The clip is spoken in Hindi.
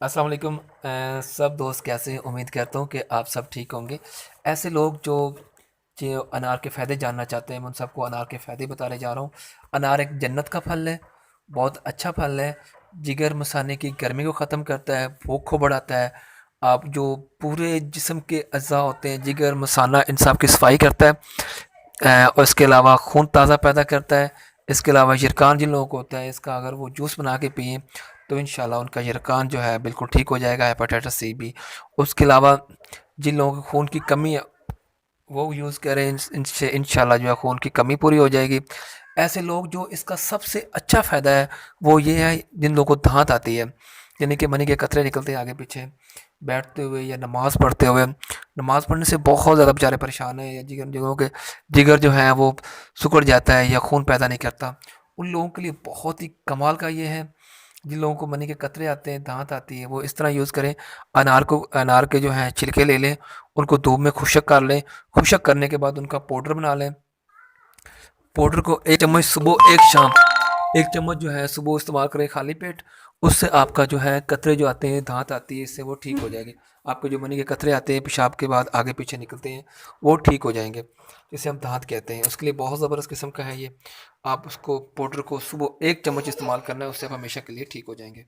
अस्सलाम वालेकुम। सब दोस्त कैसे हैं? उम्मीद करता हूँ कि आप सब ठीक होंगे। ऐसे लोग जो अनार के फ़ायदे जानना चाहते हैं, मैं उन सबको अनार के फ़ायदे बताने जा रहा हूँ। अनार एक जन्नत का फल है, बहुत अच्छा फल है। जिगर मसाने की गर्मी को ख़त्म करता है, भूख को बढ़ाता है। आप जो पूरे जिस्म के अज़ा होते हैं, जिगर मसाना, इन सब की सफाई करता है। और इसके अलावा खून ताज़ा पैदा करता है। इसके अलावा यरकान जिन लोगों को होता है, इसका अगर वो जूस बना के पिएँ तो इंशाल्लाह उनका यरकान जो है बिल्कुल ठीक हो जाएगा, हेपेटाइटिस सी भी। उसके अलावा जिन लोगों को खून की कमी है, वो यूज़ करें, इनसे इंशाल्लाह जो है खून की कमी पूरी हो जाएगी। ऐसे लोग जो इसका सबसे अच्छा फ़ायदा है वो ये है, जिन लोगों को दाँत आती है, यानी कि मनी के कतरे निकलते हैं आगे पीछे बैठते हुए या नमाज़ पढ़ते हुए। नमाज़ पढ़ने से बहुत ज़्यादा बेचारे परेशान हैं, या जिगर जिगरों के जिगर जो है वो सिकुड़ जाता है या खून पैदा नहीं करता। उन लोगों के लिए बहुत ही कमाल का ये है। जिन लोगों को मनी के कतरे आते हैं, दाँत आती है, वो इस तरह यूज़ करें। अनार के जो हैं छिलके ले लें, उनको धूप में खुशक कर लें। खुशक करने के बाद उनका पाउडर बना लें। पाउडर को 1 चम्मच सुबह 1 शाम 1 चम्मच जो है सुबह इस्तेमाल करें खाली पेट। उससे आपका जो है कतरे जो आते हैं, दाँत आती है, इससे वो ठीक हो जाएगी। आपके जो मनी के कतरे आते हैं पेशाब के बाद आगे पीछे निकलते हैं, वो ठीक हो जाएँगे। जिसे हम दाँत कहते हैं, उसके लिए बहुत ज़बरदस्त किस्म का है ये। आप उसको पाउडर को सुबह 1 चम्मच इस्तेमाल करना है, उससे आप हमेशा के लिए ठीक हो जाएँगे।